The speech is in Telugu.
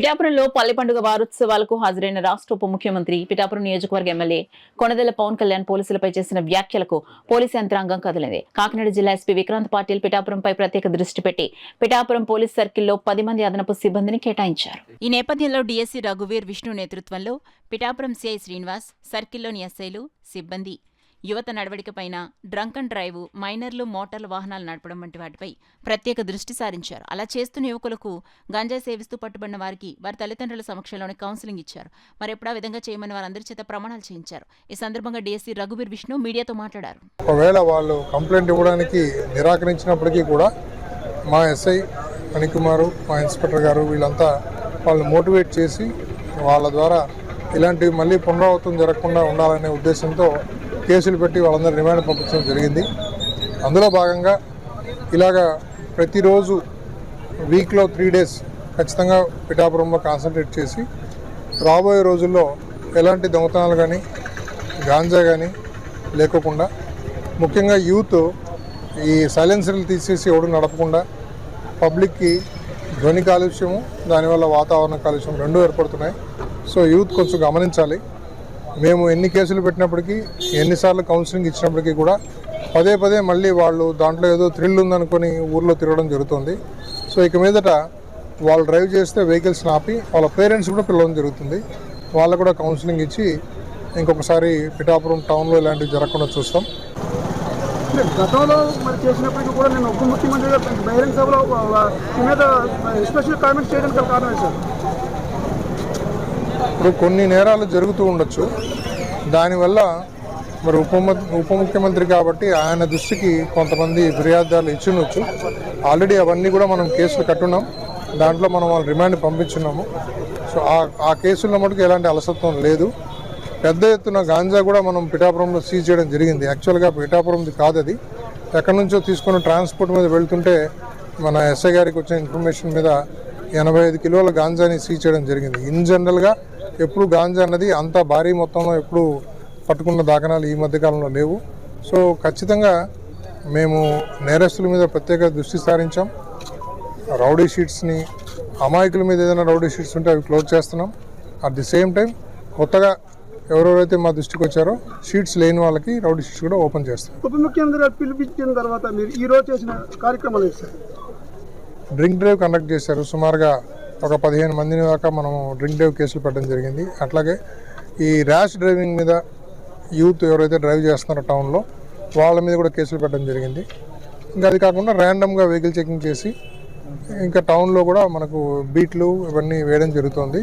పిఠాపురంలో పల్లె పండుగ వారోత్సవాలకు హాజరైన రాష్ట్ర ఉప ముఖ్యమంత్రి పిఠాపురం నియోజకవర్గ ఎమ్మెల్యే కొనదెల పవన్ కళ్యాణ్ పోలీసులపై చేసిన వ్యాఖ్యలకు పోలీసు యంత్రాంగం కదిలింది. కాకినాడ జిల్లా ఎస్పీ విక్రాంత్ పాటిల్ పిఠాపురంపై ప్రత్యేక దృష్టి పెట్టి పిఠాపురం పోలీస్ సర్కిల్లో 10 మంది అదనపు సిబ్బందిని కేటాయించారు. ఈ నేపథ్యంలో డీఎస్సీ రఘువీర్ విష్ణు నేతృత్వంలో పిఠాపురం సిఐ శ్రీనివాస్, సర్కిల్లోని ఎస్ఐలు, సిబ్బంది యువత నడవడికపైన డ్రంక్ అండ్ డ్రైవ్, మైనర్లు మోటార్ల వాహనాలు నడపడం వంటి వాటిపై ప్రత్యేక దృష్టి సారించారు. అలా చేస్తున్న యువకులకు గంజాయి సేవిస్తూ పట్టుబడిన వారికి వారి తల్లిదండ్రుల సమక్షంలోనే కౌన్సిలింగ్ ఇచ్చారు. మరెప్పుడా విధంగా చేయమని వారందరి చేత ప్రమాణాలు చేయించారు. ఈ సందర్భంగా డీఎస్సీ రఘువీర్ విష్ణు మీడియాతో మాట్లాడారు. ఒకవేళ వాళ్ళు కంప్లైంట్ ఇవ్వడానికి నిరాకరించినప్పటికీ కూడా మా ఎస్ఐ మణికుమారు, మా ఇన్స్పెక్టర్ గారు వీళ్ళంతా వాళ్ళని మోటివేట్ చేసి వాళ్ళ ద్వారా ఇలాంటివి మళ్ళీ పునరావృతం జరగకుండా ఉండాలనే ఉద్దేశంతో కేసులు పెట్టి వాళ్ళందరూ రిమాండ్ పంపించడం జరిగింది. అందులో భాగంగా ఇలాగా ప్రతిరోజు వీక్లో 3 days ఖచ్చితంగా పిఠాపురంలో కాన్సన్ట్రేట్ చేసి రాబోయే రోజుల్లో ఎలాంటి దొంగతనాలు కానీ గాంజా కానీ లేకోకుండా ముఖ్యంగా యూత్ ఈ సైలెన్సర్లు తీసేసి ఎవడు నడపకుండా పబ్లిక్కి ధ్వని కాలుష్యము దానివల్ల వాతావరణ కాలుష్యం 2 ఏర్పడుతున్నాయి. సో యూత్ కొంచెం గమనించాలి. మేము ఎన్ని కేసులు పెట్టినప్పటికీ ఎన్నిసార్లు కౌన్సిలింగ్ ఇచ్చినప్పటికీ కూడా పదే మళ్ళీ వాళ్ళు దాంట్లో ఏదో థ్రిల్ ఉందనుకొని ఊర్లో తిరగడం జరుగుతుంది. సో ఇక మీదట వాళ్ళు డ్రైవ్ చేస్తే వెహికల్స్ని ఆపి వాళ్ళ పేరెంట్స్ కూడా పిలవడం జరుగుతుంది. వాళ్ళకు కూడా కౌన్సిలింగ్ ఇచ్చి ఇంకొకసారి పిఠాపురం టౌన్లో ఇలాంటివి జరగకుండా చూస్తాం. గతంలో మరి చేసినప్పటికీ కూడా నేను ఉప ముఖ్యమంత్రిగా బహిరంగ సభలో మీద స్పెషల్ కామెంట్స్ చేయడానికి కారణం సార్. ఇప్పుడు కొన్ని నేరాలు జరుగుతూ ఉండొచ్చు. దానివల్ల మరి ఉప ముఖ్యమంత్రి కాబట్టి ఆయన దృష్టికి కొంతమంది ఫిర్యాదుదారులు ఇచ్చుండొచ్చు. ఆల్రెడీ అవన్నీ కూడా మనం కేసులు కట్టున్నాం. దాంట్లో మనం వాళ్ళు రిమాండ్ పంపించున్నాము. సో ఆ కేసుల్లో మటుకు ఎలాంటి అలసత్వం లేదు. పెద్ద ఎత్తున గాంజా కూడా మనం పిఠాపురంలో సీజ్ చేయడం జరిగింది. యాక్చువల్గా పిఠాపురంది కాదు, అది ఎక్కడి నుంచో తీసుకుని ట్రాన్స్పోర్ట్ మీద వెళ్తుంటే మన ఎస్ఐ గారికి వచ్చిన ఇన్ఫర్మేషన్ మీద 85 కిలోల గాంజాని సీజ్ చేయడం జరిగింది. ఇన్ జనరల్గా ఎప్పుడు గాంజా అన్నది అంత భారీ మొత్తంలో ఎప్పుడు పట్టుకున్న దాఖనాలు ఈ మధ్యకాలంలో లేవు. సో ఖచ్చితంగా మేము నేరస్తుల మీద ప్రత్యేక దృష్టి సారించాం. రౌడీ షీట్స్ని, అమాయకుల మీద ఏదైనా రౌడీ షీట్స్ ఉంటే అవి క్లోజ్ చేస్తున్నాం. అట్ ది సేమ్ టైం కొత్తగా ఎవరెవరైతే మా దృష్టికి వచ్చారో షీట్స్ లేని వాళ్ళకి రౌడీ షీట్స్ కూడా ఓపెన్ చేస్తాం. ఉప ముఖ్యమంత్రి పిలిపించిన తర్వాత మీరు ఈరోజు చేసిన కార్యక్రమాలు డ్రింక్ డ్రైవ్ కండక్ట్ చేశారు. సుమారుగా ఒక 15 మందిని దాకా మనము డ్రింక్ డ్రైవ్ కేసులు పెట్టడం జరిగింది. అట్లాగే ఈ ర్యాష్ డ్రైవింగ్ మీద యూత్ ఎవరైతే డ్రైవ్ చేస్తున్నారో టౌన్లో వాళ్ళ మీద కూడా కేసులు పెట్టడం జరిగింది. ఇంకా అది కాకుండా ర్యాండమ్గా వెహికల్ చెకింగ్ చేసి ఇంకా టౌన్లో కూడా మనకు బీట్లు ఇవన్నీ వేయడం జరుగుతుంది.